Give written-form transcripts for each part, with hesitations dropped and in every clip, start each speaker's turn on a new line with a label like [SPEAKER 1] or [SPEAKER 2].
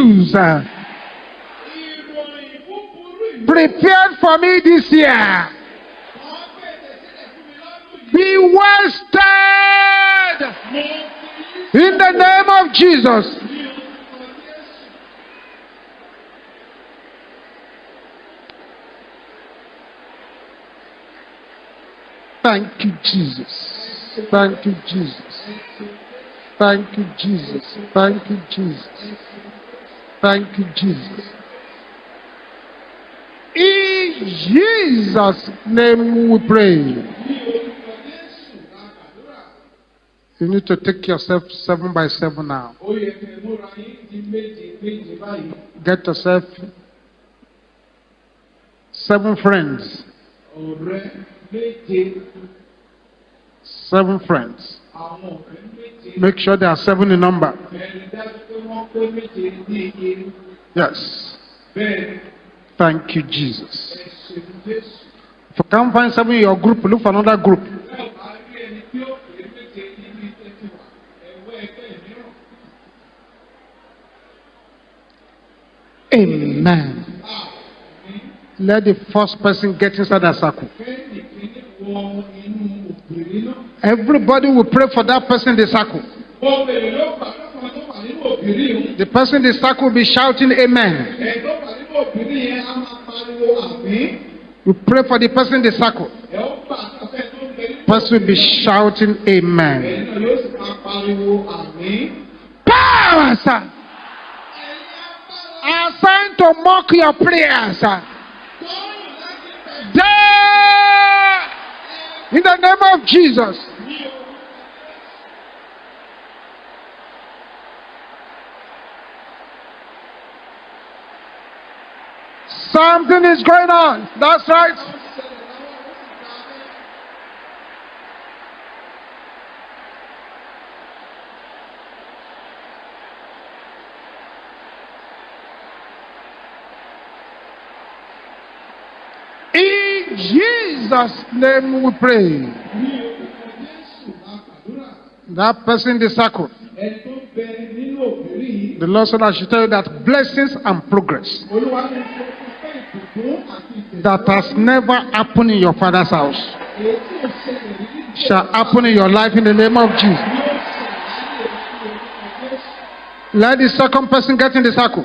[SPEAKER 1] news prepared for me this year be wasted in the name of Jesus. Thank you, Jesus. Thank you, Jesus. Thank you, Jesus. Thank you, Jesus. Thank you, Jesus. In Jesus' name we pray. You need to take yourself 7 by 7 now. Get yourself 7 friends. 7 friends. Make sure there are 7 in number. Yes. Thank you, Jesus. If you can't find 7 in your group, look for another group. Amen. Let the first person get inside that circle. Everybody will pray for that person in the circle. The person in the circle will be shouting amen. We pray for the person in the circle. The person will be shouting amen. Powers are assigned to mock your prayers. In the name of Jesus. Something is going on. That's right. In Jesus' name we pray. That person in the circle. The Lord said I should tell you that blessings and progress that has never happened in your father's house shall happen in your life in the name of Jesus. Let the second person get in the circle.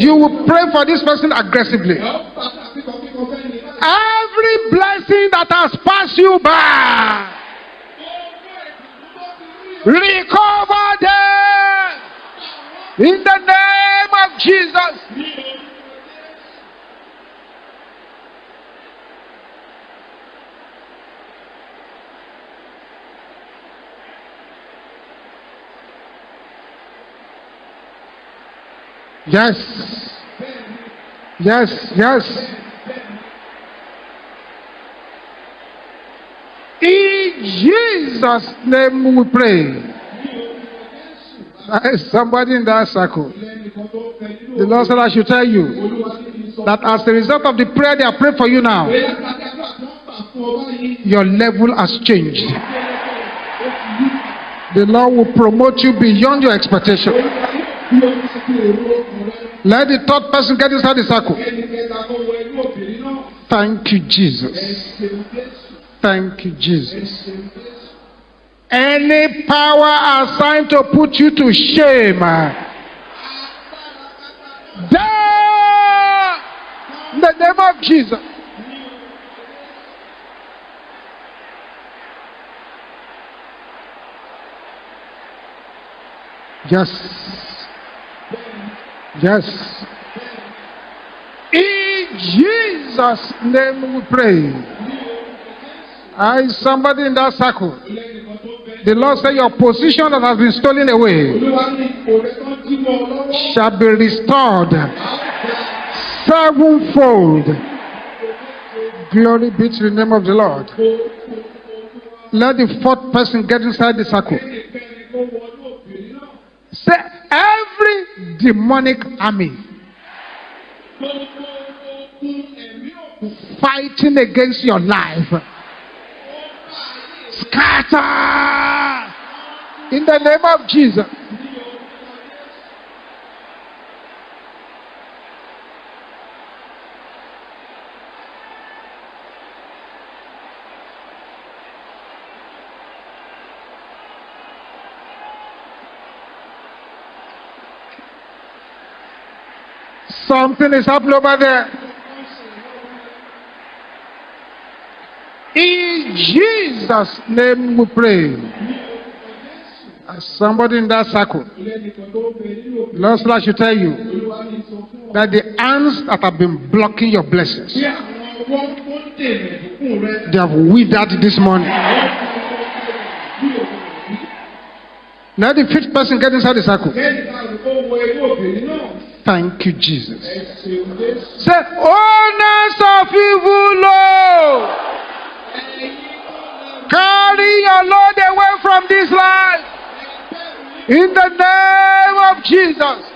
[SPEAKER 1] You will pray for this person aggressively. Every blessing that has passed you by, recover them in the name of Jesus. Yes. Yes. Yes. In Jesus' name we pray. There is somebody in that circle. The Lord said I should tell you that as a result of the prayer they are praying for you now, your level has changed. The Lord will promote you beyond your expectation. Let the third person get inside the circle. Thank you, Jesus. Thank you, Jesus. Any power assigned to put you to shame, die in the name of Jesus. Yes. Yes. In Jesus' name we pray. Somebody in that circle. The Lord said your position that has been stolen away shall be restored sevenfold. Glory be to the name of the Lord. Let the fourth person get inside the circle. Say every demonic army fighting against your life, scatter in the name of Jesus. Something is happening over there. In Jesus' name we pray. Somebody in that circle, Lord, I should tell you that the ants that have been blocking your blessings, they have withered this morning. Now the fifth person get inside the circle. Thank you, Jesus. Say, owners of evil, Lord, carry your load away from this life. In the name of Jesus.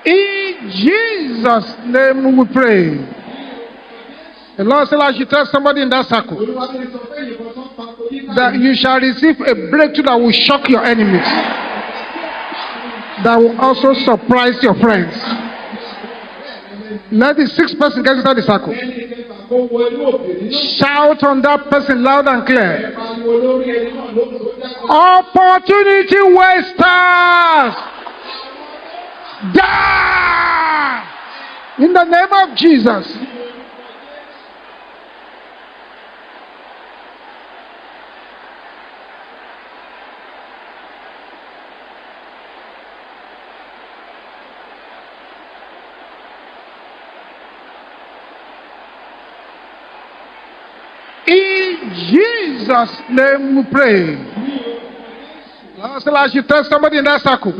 [SPEAKER 1] In Jesus' name we pray. The Lord said I should tell somebody in that circle that you shall receive a breakthrough that will shock your enemies, that will also surprise your friends. Let the sixth person get inside the circle. Shout on that person loud and clear. Opportunity wasters, die in the name of Jesus. In Jesus' name we pray. Last I should tell somebody in that circle.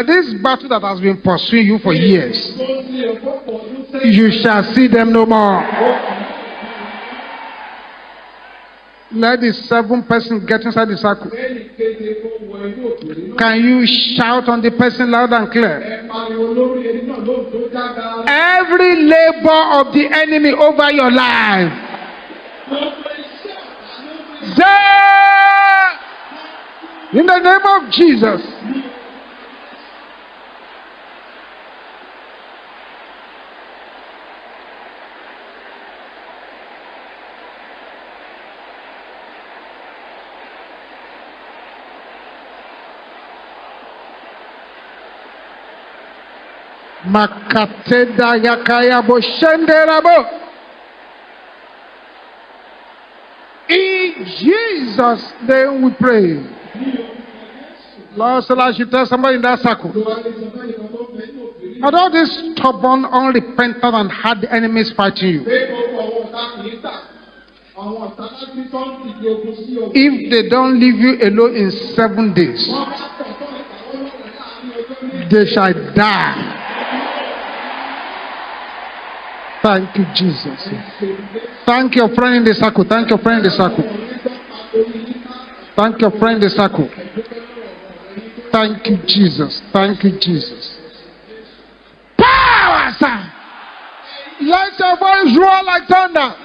[SPEAKER 1] This battle that has been pursuing you for years, you shall see them no more. Let the seventh person get inside the circle. Can you shout on the person loud and clear? Every labor of the enemy over your life, there, in the name of Jesus. Makateda yakaya boshenderabo. In Jesus' name we pray. Lord, so I should tell somebody in that circle. Are all these stubborn, unrepentant, and hard enemies fighting you? If they don't leave you alone in 7 days, they shall die. Thank you, Jesus. Thank your friend in the circle. Thank your friend in the circle. Thank your friend in the circle. Thank you, Jesus. Thank you, Jesus. Power, sir. Let your voice roar like thunder.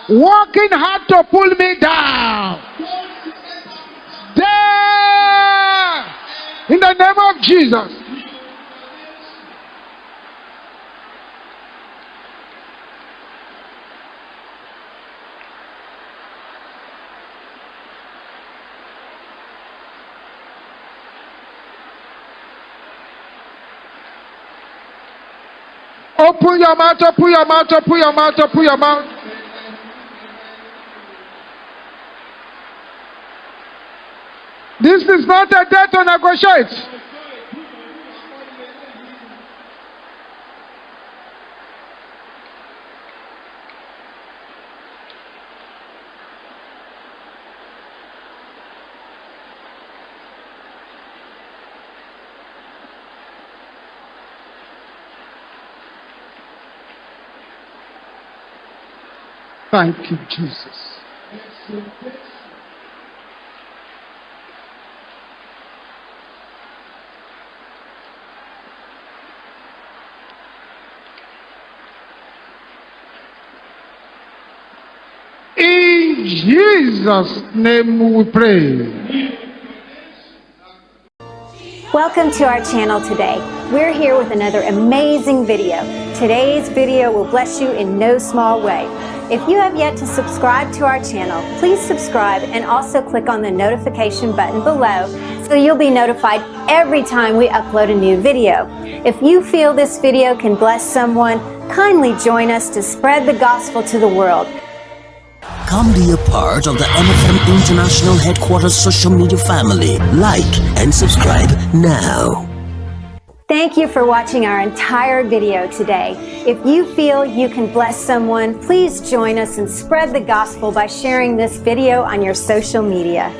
[SPEAKER 1] Working hard to pull me down. There. In the name of Jesus. Open your mouth, open your mouth, open your mouth, open your mouth. This is not a day to negotiate. Thank you, Jesus. In In Jesus' name we pray.
[SPEAKER 2] Welcome to our channel today. We're here with another amazing video. Today's video will bless you in no small way. If you have yet to subscribe to our channel, please subscribe and also click on the notification button below so you'll be notified every time we upload a new video. If you feel this video can bless someone, kindly join us to spread the gospel to the world.
[SPEAKER 3] Come be a part of the MFM International Headquarters social media family. Like and subscribe now.
[SPEAKER 2] Thank you for watching our entire video today. If you feel you can bless someone, please join us and spread the gospel by sharing this video on your social media.